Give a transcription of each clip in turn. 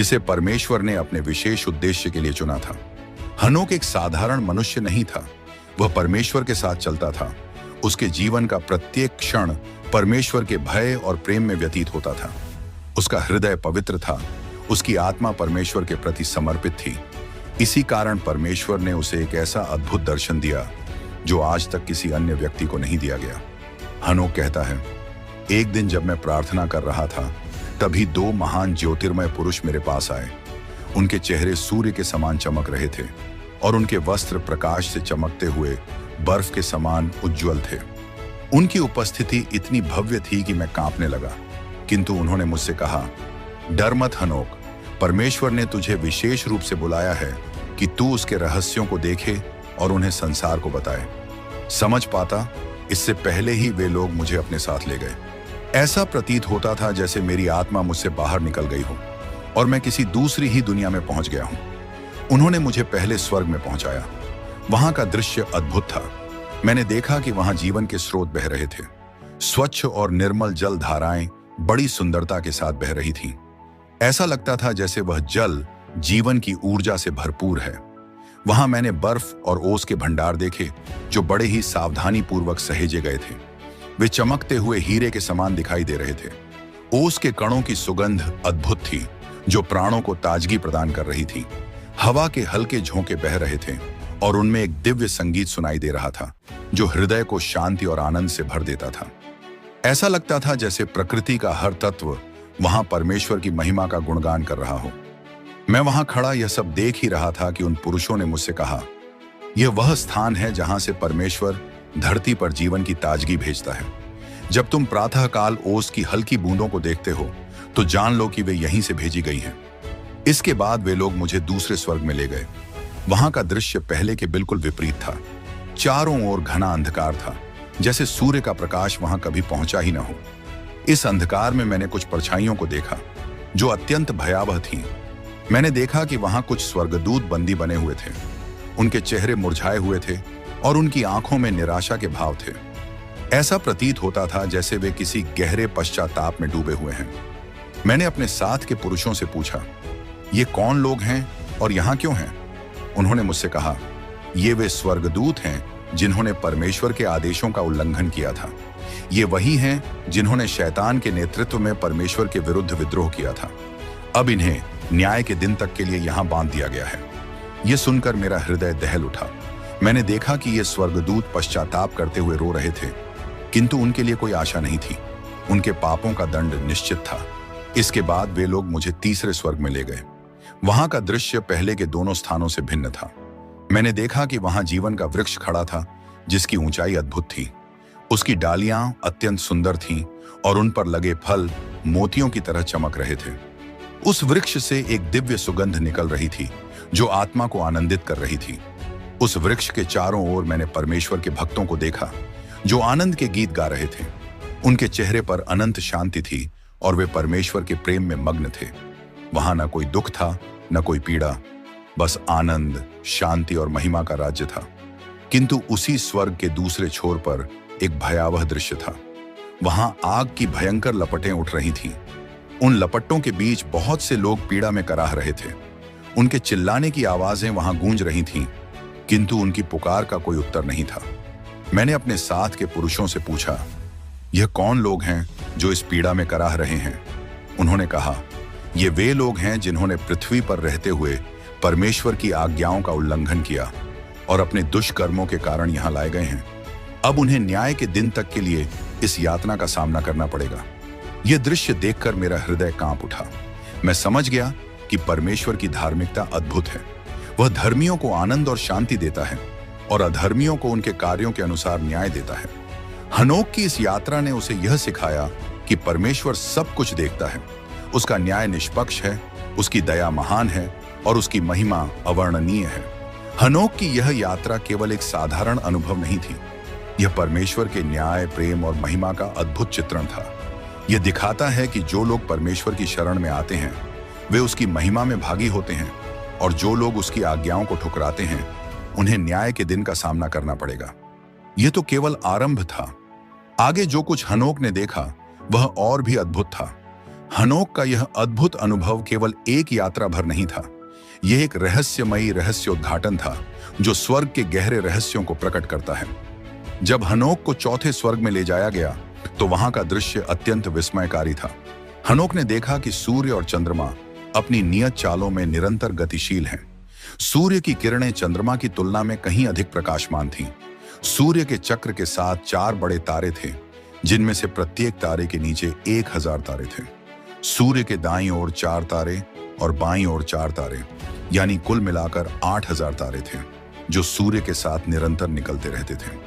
जिसे परमेश्वर ने अपने विशेष उद्देश्य के लिए चुना था। हनोक एक साधारण मनुष्य नहीं था, वह परमेश्वर के साथ चलता था। उसके जीवन का प्रत्येक क्षण परमेश्वर के भय और प्रेम में व्यतीत होता था। उसका हृदय पवित्र था, उसकी आत्मा परमेश्वर के प्रति समर्पित थी। इसी कारण परमेश्वर ने उसे एक ऐसा अद्भुत दर्शन दिया जो आज तक किसी अन्य व्यक्ति को नहीं दिया गया। हनोक कहता है, एक दिन जब मैं प्रार्थना कर रहा था, तभी दो महान ज्योतिर्मय पुरुष मेरे पास आए। उनके चेहरे सूर्य के समान चमक रहे थे और उनके वस्त्र प्रकाश से चमकते हुए बर्फ के समान उज्जवल थे। उनकी उपस्थिति इतनी भव्य थी कि मैं कांपने लगा, किंतु उन्होंने मुझसे कहा, डर मत हनोक, परमेश्वर ने तुझे विशेष रूप से बुलाया है कि तू उसके रहस्यों को देखे और उन्हें संसार को बताए। समझ पाता, इससे पहले ही वे लोग मुझे अपने साथ ले गए। ऐसा प्रतीत होता था जैसे मेरी आत्मा मुझसे बाहर निकल गई हो और मैं किसी दूसरी ही दुनिया में पहुंच गया हूं। उन्होंने मुझे पहले स्वर्ग में पहुंचाया। वहां का दृश्य अद्भुत था। मैंने देखा कि वहां जीवन के स्रोत बह रहे थे। स्वच्छ और निर्मल जल धाराएं बड़ी सुंदरता के साथ बह रही थीं। ऐसा लगता था जैसे वह जल जीवन की ऊर्जा से भरपूर है। वहां मैंने बर्फ और ओस के भंडार देखे जो बड़े ही सावधानी पूर्वक सहेजे गए थे। वे चमकते हुए हीरे के समान दिखाई दे रहे थे। ओस के कणों की सुगंध अद्भुत थी जो प्राणों को ताजगी प्रदान कर रही थी। हवा के हल्के झोंके बह रहे थे और उनमें एक दिव्य संगीत सुनाई दे रहा था जो हृदय को शांति और आनंद से भर देता था। ऐसा लगता था जैसे प्रकृति का हर तत्व वहां परमेश्वर की महिमा का गुणगान कर रहा हो। मैं वहां खड़ा यह सब देख ही रहा था कि उन पुरुषों ने मुझसे कहा, यह वह स्थान है जहां से परमेश्वर धरती पर जीवन की ताजगी भेजता है। जब तुम प्रातःकाल ओस की हल्की बूंदों को देखते हो तो जान लो कि वे यहीं से भेजी गई हैं। इसके बाद वे लोग मुझे दूसरे स्वर्ग में ले गए। वहां का दृश्य पहले के बिल्कुल विपरीत था। चारों ओर घना अंधकार था, जैसे सूर्य का प्रकाश वहां कभी पहुंचा ही न हो। इस अंधकार में मैंने कुछ परछाइयों को देखा जो अत्यंत भयावह थीं। मैंने देखा कि वहां कुछ स्वर्गदूत बंदी बने हुए थे। उनके चेहरे मुरझाए हुए थे और उनकी आंखों में निराशा के भाव थे। ऐसा प्रतीत होता था जैसे वे किसी गहरे पश्चाताप में डूबे हुए हैं। मैंने अपने साथ के पुरुषों से पूछा, ये कौन लोग हैं और यहाँ क्यों हैं? उन्होंने मुझसे कहा, ये वे स्वर्गदूत हैं जिन्होंने परमेश्वर के आदेशों का उल्लंघन किया था। ये वही हैं जिन्होंने शैतान के नेतृत्व में परमेश्वर के विरुद्ध विद्रोह किया था। अब इन्हें न्याय के दिन तक के लिए यहाँ बांध दिया गया है। ये सुनकर मेरा हृदय दहल उठा। मैंने देखा कि ये स्वर्गदूत पश्चाताप करते हुए रो रहे थे, किंतु उनके लिए कोई आशा नहीं थी। उनके पापों का दंड निश्चित था। इसके बाद वे लोग मुझे तीसरे स्वर्ग में ले गए। वहां का दृश्य पहले के दोनों स्थानों से भिन्न था। मैंने देखा कि वहां जीवन का वृक्ष खड़ा था जिसकी ऊंचाई अद्भुत थी। उसकी डालियां अत्यंत सुंदर थीं और उन पर लगे फल मोतियों की तरह चमक रहे थे। उस वृक्ष से एक दिव्य सुगंध निकल रही थी जो आत्मा को आनंदित कर रही थी। उस वृक्ष के चारों ओर मैंने परमेश्वर के भक्तों को देखा जो आनंद के गीत गा रहे थे। उनके चेहरे पर अनंत शांति थी और वे परमेश्वर के प्रेम में मग्न थे। वहां न कोई दुख था, न कोई पीड़ा, बस आनंद, शांति और महिमा का राज्य था। किंतु उसी स्वर्ग के दूसरे छोर पर एक भयावह दृश्य था। वहां आग की भयंकर लपटें उठ रही थीं। उन लपटों के बीच बहुत से लोग पीड़ा में कराह रहे थे। उनके चिल्लाने की आवाजें वहां गूंज रही थीं, किंतु उनकी पुकार का कोई उत्तर नहीं था। मैंने अपने साथ के पुरुषों से पूछा, यह कौन लोग हैं जो इस पीड़ा में कराह रहे हैं? उन्होंने कहा, ये वे लोग हैं जिन्होंने पृथ्वी पर रहते हुए परमेश्वर की आज्ञाओं का उल्लंघन किया और अपने दुष्कर्मों के कारण यहाँ लाए गए हैं। अब उन्हें न्याय के दिन तक के लिए इस यातना का सामना करना पड़ेगा। यह दृश्य देखकर मेरा हृदय कांप उठा। मैं समझ गया कि परमेश्वर की धार्मिकता अद्भुत है। वह धर्मियों को आनंद और शांति देता है और अधर्मियों को उनके कार्यों के अनुसार न्याय देता है। हनोक की इस यात्रा ने उसे यह सिखाया कि परमेश्वर सब कुछ देखता है। उसका न्याय निष्पक्ष है, उसकी दया महान है और उसकी महिमा अवर्णनीय है। हनोक की यह यात्रा केवल एक साधारण अनुभव नहीं थी। यह परमेश्वर के न्याय, प्रेम और महिमा का अद्भुत चित्रण था। यह दिखाता है कि जो लोग परमेश्वर की शरण में आते हैं वे उसकी महिमा में भागी होते हैं और जो लोग उसकी आज्ञाओं को ठुकराते हैं उन्हें न्याय के दिन का सामना करना पड़ेगा। यह तो केवल आरंभ था। आगे जो कुछ हनोक ने देखा वह और भी अद्भुत था। हनोक का यह अद्भुत अनुभव केवल एक यात्रा भर नहीं था, यह एक रहस्यमयी रहस्योद्घाटन था जो स्वर्ग के गहरे रहस्यों को प्रकट करता है। जब हनोक को चौथे स्वर्ग में ले जाया गया तो वहां का दृश्य अत्यंत विस्मयकारी था। हनोक ने देखा कि सूर्य और चंद्रमा अपनी नियत चालों में निरंतर गतिशील हैं। सूर्य की किरणें चंद्रमा की तुलना में कहीं अधिक प्रकाशमान थीं। सूर्य के चक्र के साथ 4 बड़े तारे थे, जिनमें से प्रत्येक तारे के नीचे 1000 तारे थे। सूर्य के दाईं ओर 4 तारे और बाईं ओर 4 तारे, यानी कुल मिलाकर 8000 तारे थे, जो सूर्य के साथ निरंतर निकलते रहते थे।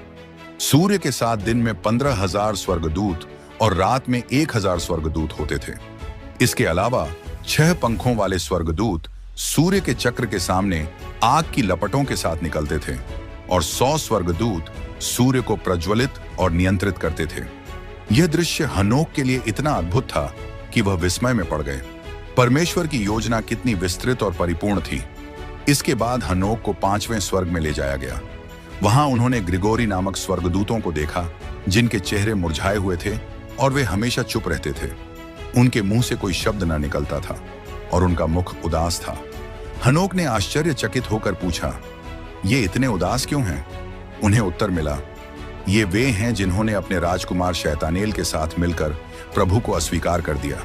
सूर्य के साथ दिन में 15000 स्वर्गदूत और रात में 1000 स्वर्गदूत होते थे। इसके अलावा 6 पंखों वाले स्वर्गदूत सूर्य के चक्र के सामने आग की लपटों के साथ निकलते थे और 100 स्वर्गदूत सूर्य को प्रज्वलित और नियंत्रित करते थे। यह दृश्य हनोक के लिए इतना अद्भुत था कि वह विस्मय में पड़ गए। परमेश्वर की योजना कितनी विस्तृत और परिपूर्ण थी। इसके बाद हनोक को 5वें स्वर्ग में ले जाया गया। वहां उन्होंने ग्रिगोरी नामक स्वर्गदूतों को देखा, जिनके चेहरे मुरझाए हुए थे और वे हमेशा चुप रहते थे। उनके मुंह से कोई शब्द न निकलता था और उनका मुख उदास था। हनोक ने आश्चर्यचकित होकर पूछा, ये इतने उदास क्यों हैं? उन्हें उत्तर मिला, ये वे हैं जिन्होंने अपने राजकुमार शैतानेल के साथ मिलकर प्रभु को अस्वीकार कर दिया।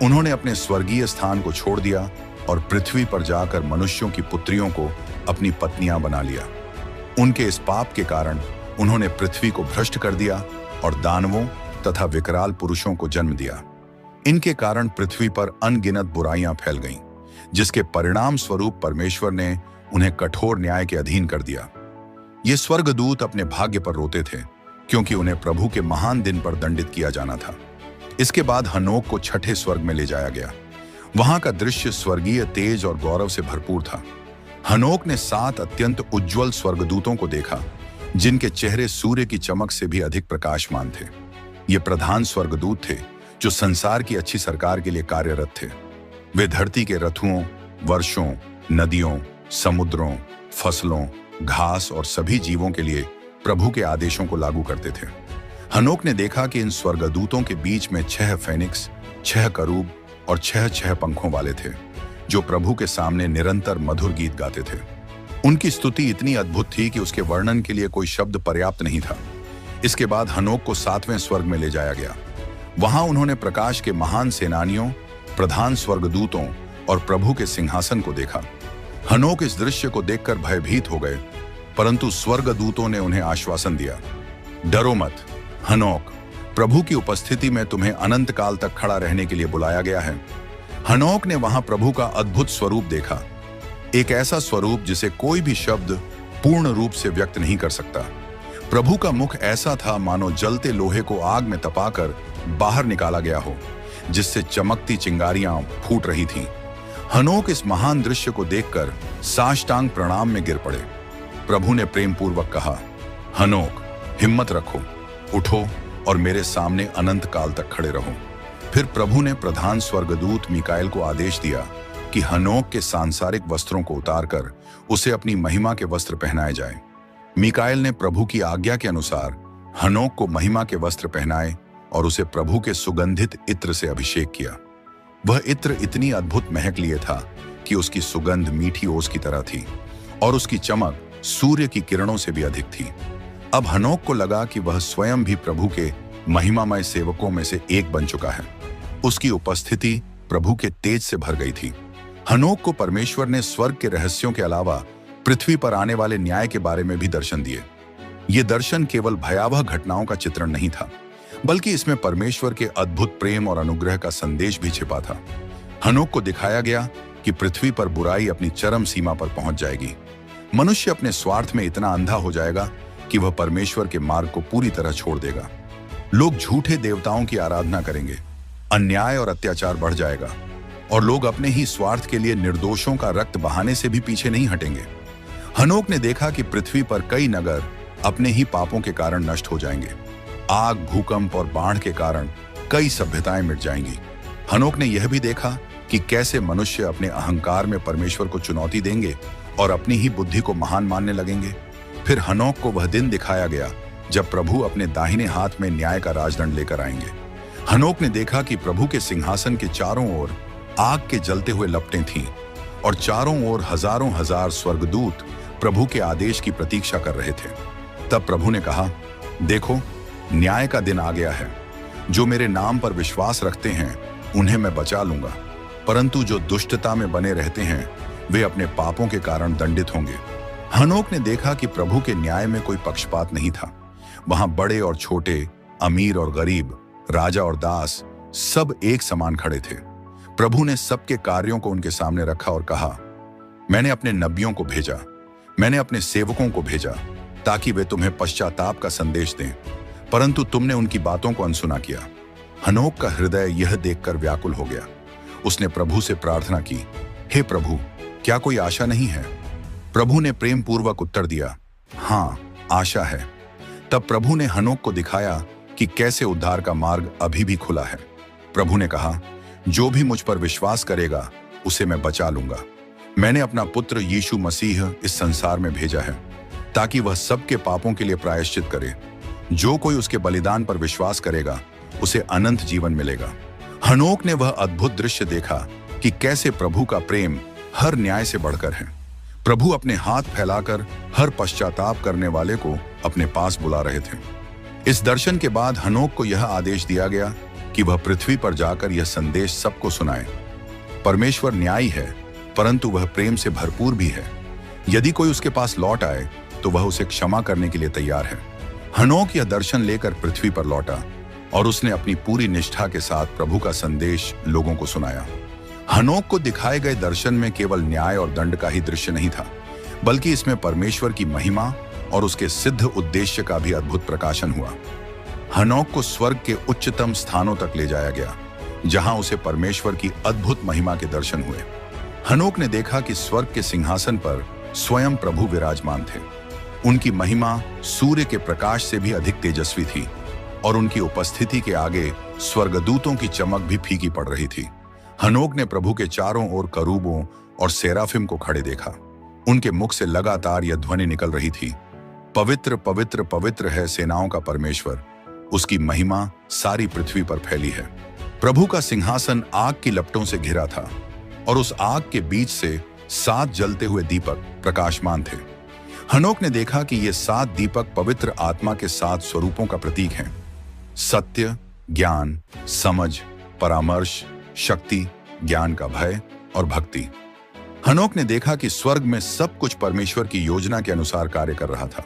उन्होंने अपने स्वर्गीय स्थान को छोड़ दिया और पृथ्वी पर जाकर मनुष्यों की पुत्रियों को अपनी पत्नियां बना लिया। उनके इस पाप के कारण उन्होंने पृथ्वी को भ्रष्ट कर दिया और दानवों तथा विकराल पुरुषों को जन्म दिया। इनके कारण पृथ्वी पर अनगिनत बुराइयां फैल गईं, जिसके परिणाम स्वरूप परमेश्वर ने उन्हें कठोर न्याय के अधीन कर दिया। ये स्वर्गदूत अपने भाग्य पर रोते थे, क्योंकि उन्हें प्रभु के महान दिन पर दंडित किया जाना था। इसके बाद हनोक को 6ठे स्वर्ग में ले जाया गया। वहां का दृश्य स्वर्गीय तेज और गौरव से भरपूर था। हनोक ने 7 अत्यंत उज्ज्वल स्वर्गदूतों को देखा, जिनके चेहरे सूर्य की चमक से भी अधिक प्रकाशमान थे। ये प्रधान स्वर्गदूत थे जो संसार की अच्छी सरकार के लिए कार्यरत थे। वे धरती के रथुओं, वर्षों, नदियों, समुद्रों, फसलों, घास और सभी जीवों के लिए प्रभु के आदेशों को लागू करते थे। हनोक ने देखा कि इन स्वर्गदूतों के बीच में 6 फेनिक्स, 6 करूब और 6 पंखों वाले थे, जो प्रभु के सामने निरंतर मधुर गीत गाते थे। उनकी स्तुति इतनी अद्भुत थी कि उसके वर्णन के लिए कोई शब्द पर्याप्त नहीं था। इसके बाद हनोक को 7वें स्वर्ग में ले जाया गया। वहां उन्होंने प्रकाश के महान सेनानियों, प्रधान स्वर्गदूतों और प्रभु के सिंहासन को देखा। हनोक इस दृश्य को देखकर भयभीत हो गए, परंतु स्वर्गदूतों ने उन्हें आश्वासन दिया, डरो मत हनोक, प्रभु की उपस्थिति में तुम्हें अनंत काल तक खड़ा रहने के लिए बुलाया गया है। हनोक ने वहां प्रभु का अद्भुत स्वरूप देखा, एक ऐसा स्वरूप जिसे कोई भी शब्द पूर्ण रूप से व्यक्त नहीं कर सकता। प्रभु का मुख ऐसा था मानो जलते लोहे को आग में तपाकर बाहर निकाला गया हो, जिससे चमकती चिंगारियां फूट रही थीं। हनोक इस महान दृश्य को देखकर साष्टांग प्रणाम में गिर पड़े। प्रभु ने प्रेम पूर्वक कहा, हनोक, हिम्मत रखो, उठो और मेरे सामने अनंत काल तक खड़े रहो। फिर प्रभु ने प्रधान स्वर्गदूत मीकाएल को आदेश दिया कि हनोक के सांसारिक वस्त्रों को उतारकर उसे अपनी महिमा के वस्त्र पहनाए जाए। मीकाएल ने प्रभु की आज्ञा के अनुसार हनोक को महिमा के वस्त्र पहनाए और उसे प्रभु के सुगंधित इत्र से अभिषेक किया। वह इत्र इतनी अद्भुत महक लिए था कि उसकी सुगंध मीठी ओस की तरह थी और उसकी चमक सूर्य की किरणों से भी अधिक थी। अब हनोक को लगा कि वह स्वयं भी प्रभु के महिमामय सेवकों में से एक बन चुका है। उसकी उपस्थिति प्रभु के तेज से भर गई थी। हनोक को परमेश्वर ने स्वर्ग के रहस्यों के अलावा पृथ्वी पर आने वाले न्याय के बारे में भी दर्शन दिए। ये दर्शन केवल भयावह घटनाओं का चित्रण नहीं था, बल्कि इसमें परमेश्वर के अद्भुत प्रेम और अनुग्रह का संदेश भी छिपा था। हनोक को दिखाया गया कि पृथ्वी पर बुराई अपनी चरम सीमा पर पहुंच जाएगी। मनुष्य अपने स्वार्थ में इतना अंधा हो जाएगा कि वह परमेश्वर के मार्ग को पूरी तरह छोड़ देगा। लोग झूठे देवताओं की आराधना करेंगे, अन्याय और अत्याचार बढ़ जाएगा और लोग अपने ही स्वार्थ के लिए निर्दोषों का रक्त बहाने से भी पीछे नहीं हटेंगे। हनोक ने देखा कि पृथ्वी पर कई नगर अपने ही पापों के कारण नष्ट हो जाएंगे। आग, भूकंप और बाढ़ के कारण कई सभ्यताएं मिट जाएंगी। हनोक ने यह भी देखा कि कैसे मनुष्य अपने अहंकार में परमेश्वर को चुनौती देंगे और अपनी ही बुद्धि को महान मानने लगेंगे। फिर हनोक को वह दिन दिखाया गया जब प्रभु अपने दाहिने हाथ में न्याय का राजदंड लेकर आएंगे। हनोक ने देखा कि प्रभु के सिंहासन के चारों ओर आग के जलते हुए लपटें थीं और चारों ओर हजारों हजार स्वर्गदूत प्रभु के आदेश की प्रतीक्षा कर रहे थे। तब प्रभु ने कहा, देखो, न्याय का दिन आ गया है। जो मेरे नाम पर विश्वास रखते हैं उन्हें मैं बचा लूंगा, परंतु जो दुष्टता में बने रहते हैं वे अपने पापों के कारण दंडित होंगे। हनोक ने देखा कि प्रभु के न्याय में कोई पक्षपात नहीं था। वहां बड़े और छोटे, अमीर और गरीब, राजा और दास सब एक समान खड़े थे। प्रभु ने सबके कार्यों को उनके सामने रखा और कहा, मैंने अपने नबियों को भेजा, मैंने अपने सेवकों को भेजा ताकि वे तुम्हें पश्चाताप का संदेश दें, परंतु तुमने उनकी बातों को अनसुना किया। हनोक का हृदय यह देखकर व्याकुल हो गया। उसने प्रभु से प्रार्थना की, हे प्रभु, क्या कोई आशा नहीं है? प्रभु ने प्रेम पूर्वक उत्तर दिया, हाँ, आशा है। तब प्रभु ने हनोक को दिखाया कि कैसे उद्धार का मार्ग अभी भी खुला है। प्रभु ने कहा, जो भी मुझ पर विश्वास करेगा उसे मैं बचा लूंगा। मैंने अपना पुत्र यीशु मसीह इस संसार में भेजा है ताकि वह सबके पापों के लिए प्रायश्चित करे। जो कोई उसके बलिदान पर विश्वास करेगा उसे अनंत जीवन मिलेगा। हनोक ने वह अद्भुत दृश्य देखा कि कैसे प्रभु का प्रेम हर न्याय से बढ़कर है। प्रभु अपने हाथ फैलाकर हर पश्चाताप करने वाले को अपने पास बुला रहे थे। इस दर्शन के बाद हनोक को यह आदेश दिया गया कि वह पृथ्वी पर जाकर यह संदेश सबको सुनाए। परमेश्वर न्यायी है, परंतु वह प्रेम से भरपूर भी है। यदि कोई उसके पास लौट आए तो वह उसे क्षमा करने के लिए तैयार है। हनोक यह दर्शन लेकर पृथ्वी पर लौटा और उसने अपनी पूरी निष्ठा के साथ प्रभु का संदेश लोगों को सुनाया। हनोक को दिखाए गए दर्शन में केवल न्याय और दंड का ही दृश्य नहीं था, बल्कि इसमें परमेश्वर की महिमा और उसके सिद्ध उद्देश्य का भी अद्भुत प्रकाशन हुआ। हनोक को स्वर्ग के उच्चतम स्थानों तक ले जाया गया, जहां उसे परमेश्वर की अद्भुत महिमा के दर्शन हुए। हनोक ने देखा कि स्वर्ग के सिंहासन पर स्वयं प्रभु विराजमान थे। उनकी महिमा सूर्य के प्रकाश से भी अधिक तेजस्वी थी और उनकी उपस्थिति के आगे स्वर्गदूतों की चमक भी फीकी पड़ रही थी। हनोक ने प्रभु के चारों ओर करूबों और सेराफिम को खड़े देखा। उनके मुख से लगातार यह ध्वनि निकल रही थी, पवित्र पवित्र पवित्र है सेनाओं का परमेश्वर, उसकी महिमा सारी पृथ्वी पर फैली है। प्रभु का सिंहासन आग की लपटों से घिरा था और उस आग के बीच से 7 जलते हुए दीपक प्रकाशमान थे। हनोक ने देखा कि ये 7 दीपक पवित्र आत्मा के 7 स्वरूपों का प्रतीक हैं: सत्य, ज्ञान, समझ, परामर्श, शक्ति, ज्ञान का भय और भक्ति। हनोक ने देखा कि स्वर्ग में सब कुछ परमेश्वर की योजना के अनुसार कार्य कर रहा था।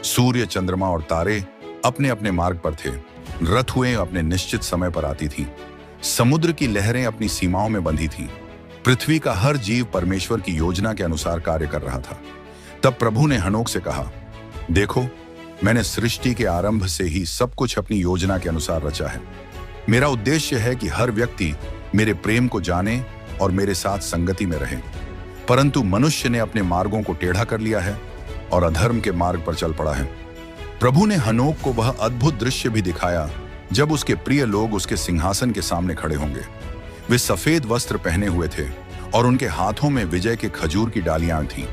सूर्य, चंद्रमा और तारे अपने अपने मार्ग पर थे। रथुएं अपने निश्चित समय पर आती थीं। समुद्र की लहरें अपनी सीमाओं में बंधी थीं। पृथ्वी का हर जीव परमेश्वर की योजना के अनुसार कार्य कर रहा था। तब प्रभु ने हनोक से कहा, देखो, मैंने सृष्टि के आरंभ से ही सब कुछ अपनी योजना के अनुसार रचा है। मेरा उद्देश्य है कि हर व्यक्ति मेरे प्रेम को जाने और मेरे साथ संगति में रहे, परंतु मनुष्य ने अपने मार्गों को टेढ़ा कर लिया है और अधर्म के मार्ग पर चल पड़ा है। प्रभु ने हनोक को वह अद्भुत दृश्य भी दिखाया जब उसके प्रिय लोग उसके सिंहासन के सामने खड़े होंगे। वे सफेद वस्त्र पहने हुए थे और उनके हाथों में विजय के खजूर की डालियां थीं।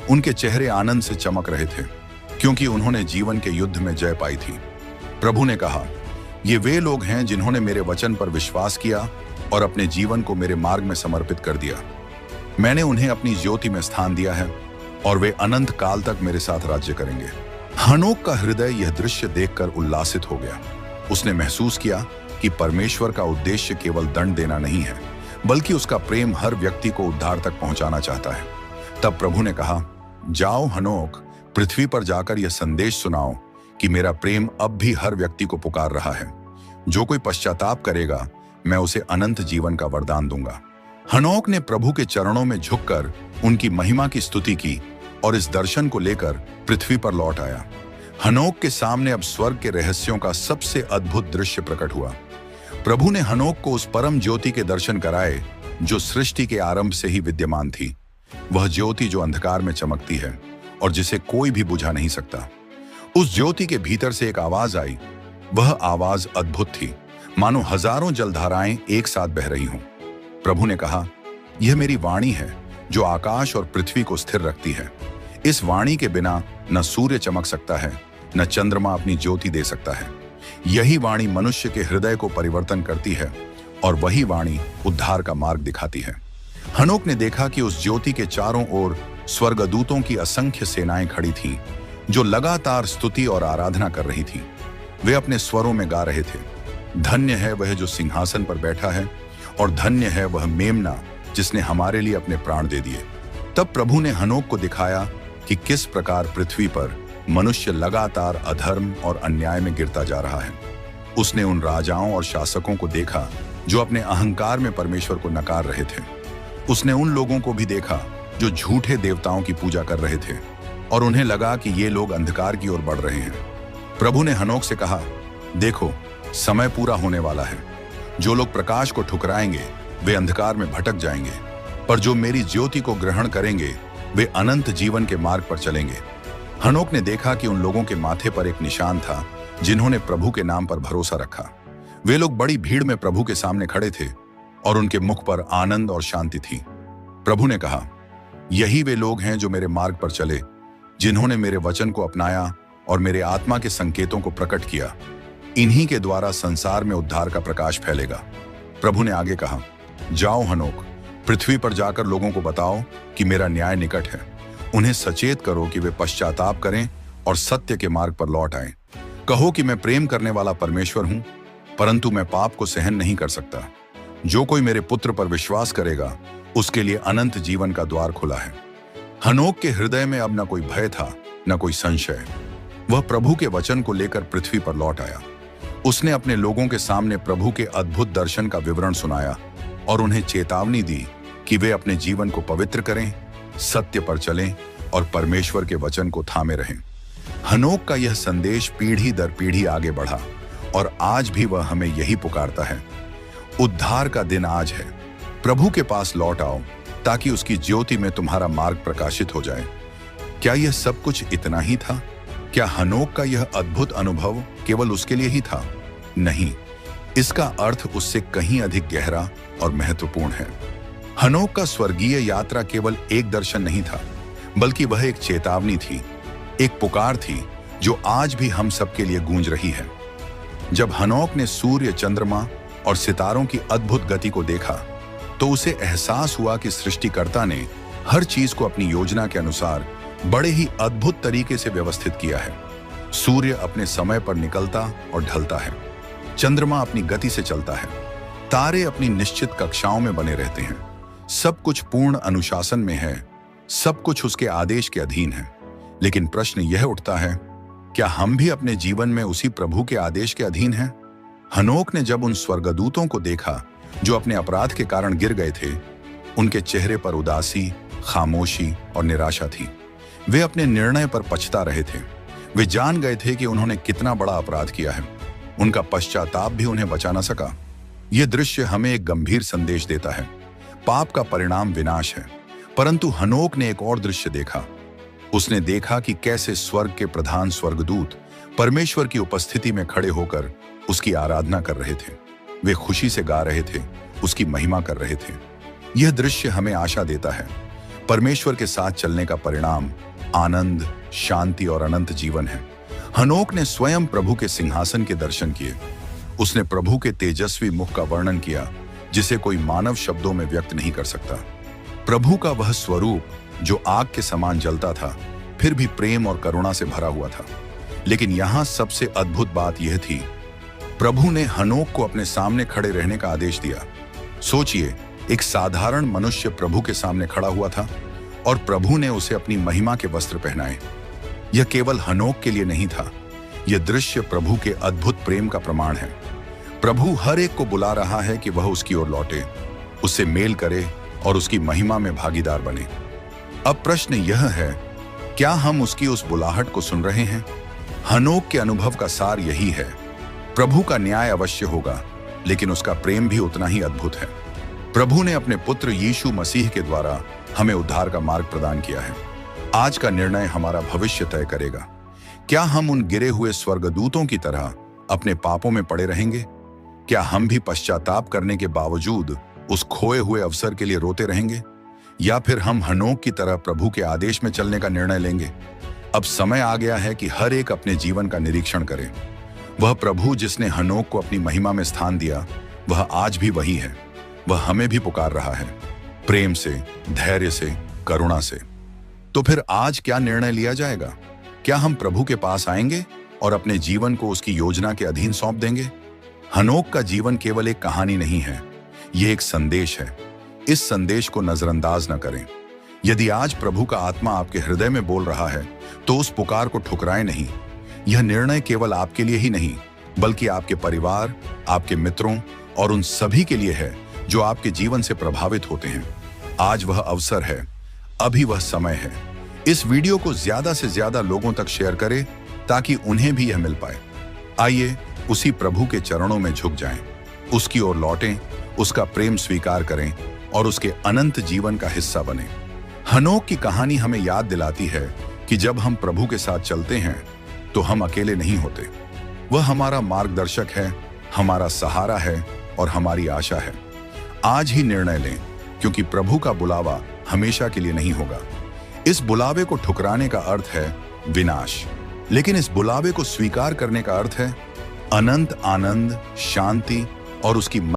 उनके चेहरे आनंद से चमक रहे थे, क्योंकि उन्होंने जीवन के युद्ध में जय पाई थी। प्रभु ने कहा, ये वे लोग हैं जिन्होंने मेरे वचन पर विश्वास किया और अपने जीवन को मेरे मार्ग में समर्पित कर दिया। मैंने उन्हें अपनी ज्योति में स्थान दिया है और वे अनंत काल तक मेरे साथ राज्य करेंगे। हनोक का हृदय यह दृश्य देखकर उल्लासित हो गया। उसने महसूस किया कि परमेश्वर का उद्देश्य केवल दंड देना नहीं है, बल्कि उसका प्रेम हर व्यक्ति को उद्धार तक पहुंचाना चाहता है। तब प्रभु ने कहा, जाओ हनोक, पृथ्वी पर जाकर यह संदेश सुनाओ कि मेरा प्रेम अब भी हर व्यक्ति को पुकार रहा है। जो कोई पश्चाताप करेगा मैं उसे अनंत जीवन का वरदान दूंगा। हनोक ने प्रभु के चरणों में झुककर उनकी महिमा की स्तुति की और इस दर्शन को लेकर पृथ्वी पर लौट आया। हनोक के सामने अब स्वर्ग के रहस्यों का सबसे अद्भुत दृश्य प्रकट हुआ। प्रभु ने हनोक को उस परम ज्योति के दर्शन कराए जो सृष्टि के आरंभ से ही विद्यमान थी। वह ज्योति जो अंधकार में चमकती है और जिसे कोई भी बुझा नहीं सकता। उस ज्योति के भीतर से एक आवाज आई। वह आवाज अद्भुत थी, मानो हजारों जलधाराएं एक साथ बह रही हों। प्रभु ने कहा, यह मेरी वाणी है जो आकाश और पृथ्वी को स्थिर रखती है। इस वाणी के बिना न सूर्य चमक सकता है, न चंद्रमा अपनी ज्योति दे सकता है। यही वाणी मनुष्य के हृदय को परिवर्तन करती है और वही वाणी उद्धार का मार्ग दिखाती है। हनोक ने देखा कि उस ज्योति के चारों ओर स्वर्गदूतों की असंख्य सेनाएं खड़ी थीं, जो लगातार स्तुति और आराधना कर रही थीं। वे अपने स्वरों में गा रहे थे, धन्य है वह जो सिंहासन पर बैठा है और धन्य है वह मेमना जिसने हमारे लिए अपने प्राण दे दिए। तब प्रभु ने हनोक को दिखाया कि किस प्रकार पृथ्वी पर मनुष्य लगातार अधर्म और अन्याय में गिरता जा रहा है। उसने उन राजाओं और शासकों को देखा जो अपने अहंकार में परमेश्वर को नकार रहे थे। उसने उन लोगों को भी देखा जो झूठे देवताओं की पूजा कर रहे थे और उन्हें लगा कि ये लोग अंधकार की ओर बढ़ रहे हैं। प्रभु ने हनोक से कहा, देखो, समय पूरा होने वाला है। जो लोग प्रकाश को ठुकराएंगे वे अंधकार में भटक जाएंगे, पर जो मेरी ज्योति को ग्रहण करेंगे वे अनंत जीवन के मार्ग पर चलेंगे। हनोक ने देखा कि उन लोगों के माथे पर एक निशान था जिन्होंने प्रभु के नाम पर भरोसा रखा। वे लोग बड़ी भीड़ में प्रभु के सामने खड़े थे और उनके मुख पर आनंद और शांति थी। प्रभु ने कहा, यही वे लोग हैं जो मेरे मार्ग पर चले, जिन्होंने मेरे वचन को अपनाया और मेरे आत्मा के संकेतों को प्रकट किया। इन्हीं के द्वारा संसार में उद्धार का प्रकाश फैलेगा। प्रभु ने आगे कहा, जाओ हनोक, पृथ्वी पर जाकर लोगों को बताओ कि मेरा न्याय निकट है। उन्हें सचेत करो कि वे पश्चाताप करें और सत्य के मार्ग पर लौट आएं। कहो कि मैं प्रेम करने वाला परमेश्वर हूं, परंतु मैं पाप को सहन नहीं कर सकता। जो कोई मेरे पुत्र पर विश्वास करेगा उसके लिए अनंत जीवन का द्वार खुला है। हनोक के हृदय में अब न कोई भय था, न कोई संशय। वह प्रभु के वचन को लेकर पृथ्वी पर लौट आया। उसने अपने लोगों के सामने प्रभु के अद्भुत दर्शन का विवरण सुनाया और उन्हें चेतावनी दी कि वे अपने जीवन को पवित्र करें, सत्य पर चलें और परमेश्वर के वचन को थामे रहें। हनोक का यह संदेश पीढ़ी दर पीढ़ी आगे बढ़ा और आज भी वह हमें यही पुकारता है। उद्धार का दिन आज है। प्रभु के पास लौट आओ ताकि उसकी ज्योति में तुम्हारा मार्ग प्रकाशित हो जाए। क्या यह सब कुछ इतना ही था? क्या हनोक का यह अद्भुत अनुभव केवल उसके लिए ही था? नहीं, इसका अर्थ उससे कहीं अधिक गहरा और महत्वपूर्ण है। हनोक का स्वर्गीय यात्रा केवल एक दर्शन नहीं था, बल्कि वह एक चेतावनी थी, एक पुकार थी जो आज भी हम सबके लिए गूंज रही है। जब हनोक ने सूर्य, चंद्रमा और सितारों की अद्भुत गति को देखा तो उसे एहसास हुआ कि सृष्टिकर्ता ने हर चीज को अपनी योजना के अनुसार बड़े ही अद्भुत तरीके से व्यवस्थित किया है। सूर्य अपने समय पर निकलता और ढलता है, चंद्रमा अपनी गति से चलता है, तारे अपनी निश्चित कक्षाओं में बने रहते हैं। सब कुछ पूर्ण अनुशासन में है, सब कुछ उसके आदेश के अधीन है। लेकिन प्रश्न यह उठता है, क्या हम भी अपने जीवन में उसी प्रभु के आदेश के अधीन हैं? हनोक ने जब उन स्वर्गदूतों को देखा जो अपने अपराध के कारण गिर गए थे, उनके चेहरे पर उदासी, खामोशी और निराशा थी। वे अपने निर्णय पर पछता रहे थे। वे जान गए थे कि उन्होंने कितना बड़ा अपराध किया है। उनका पश्चाताप भी उन्हें बचा न सका। यह दृश्य हमें एक गंभीर संदेश देता है। पाप का परिणाम विनाश है, परंतु हनोक ने एक और दृश्य देखा। उसने देखा कि कैसे स्वर्ग के प्रधान स्वर्गदूत परमेश्वर की उपस्थिति में खड़े होकर उसकी आराधना कर रहे थे। वे खुशी से गा रहे थे, उसकी महिमा कर रहे थे। यह दृश्य हमें आशा देता है। परमेश्वर के साथ चलने का परिणाम आनंद, शांति और अनंत जीवन है। हनोक ने स्वयं प्रभु के सिंहासन के दर्शन किए। उसने प्रभु के तेजस्वी मुख का वर्णन किया जिसे कोई मानव शब्दों में व्यक्त नहीं कर सकता। प्रभु का वह स्वरूप जो आग के समान जलता था, फिर भी प्रेम और करुणा से भरा हुआ था। लेकिन यहां सबसे अद्भुत बात यह थी, प्रभु ने हनोक को अपने सामने खड़े रहने का आदेश दिया। सोचिए, एक साधारण मनुष्य प्रभु के सामने खड़ा हुआ था और प्रभु ने उसे अपनी महिमा के वस्त्र पहनाए। यह केवल हनोक के लिए नहीं था, यह दृश्य प्रभु के अद्भुत प्रेम का प्रमाण है। प्रभु हर एक को बुला रहा है कि वह उसकी ओर लौटे, उससे मेल करे और उसकी महिमा में भागीदार बने। अब प्रश्न यह है, क्या हम उसकी उस बुलाहट को सुन रहे हैं? हनोक के अनुभव का सार यही है, प्रभु का न्याय अवश्य होगा, लेकिन उसका प्रेम भी उतना ही अद्भुत है। प्रभु ने अपने पुत्र यीशु मसीह के द्वारा हमें उद्धार का मार्ग प्रदान किया है। आज का निर्णय हमारा भविष्य तय करेगा। क्या हम उन गिरे हुए स्वर्गदूतों की तरह अपने पापों में पड़े रहेंगे? क्या हम भी पश्चाताप करने के बावजूद उस खोए हुए अवसर के लिए रोते रहेंगे? या फिर हम हनोक की तरह प्रभु के आदेश में चलने का निर्णय लेंगे? अब समय आ गया है कि हर एक अपने जीवन का निरीक्षण करे। वह प्रभु जिसने हनोक को अपनी महिमा में स्थान दिया, वह आज भी वही है। वह हमें भी पुकार रहा है, प्रेम से, धैर्य से, करुणा से। तो फिर आज क्या निर्णय लिया जाएगा? क्या हम प्रभु के पास आएंगे और अपने जीवन को उसकी योजना के अधीन सौंप देंगे? हनोक का जीवन केवल एक कहानी नहीं है, यह एक संदेश है। इस संदेश को नजरअंदाज न करें। यदि आज प्रभु का आत्मा आपके हृदय में बोल रहा है, तो उस पुकार को ठुकराएं नहीं। यह निर्णय केवल आपके लिए ही नहीं, बल्कि आपके परिवार, आपके मित्रों और उन सभी के लिए है जो आपके जीवन से प्रभावित होते हैं। आज वह अवसर है, अभी वह समय है। इस वीडियो को ज्यादा से ज्यादा लोगों तक शेयर करें ताकि उन्हें भी यह मिल पाए। आइए उसी प्रभु के चरणों में झुक जाएं, उसकी ओर लौटें, उसका प्रेम स्वीकार करें और उसके अनंत जीवन का हिस्सा बने। हनोक की कहानी हमें याद दिलाती है कि जब हम प्रभु के साथ चलते हैं तो हम अकेले नहीं होते। वह हमारा मार्गदर्शक है, हमारा सहारा है और हमारी आशा है। आज ही निर्णय लें, क्योंकि प्रभु का बुलावा हमेशा के लिए नहीं होगा। इस बुलावे को ठुकराने का अर्थ है विनाश, लेकिन इस बुलावे को स्वीकार करने का अर्थ है अनंत आनंद, शांति और उसकी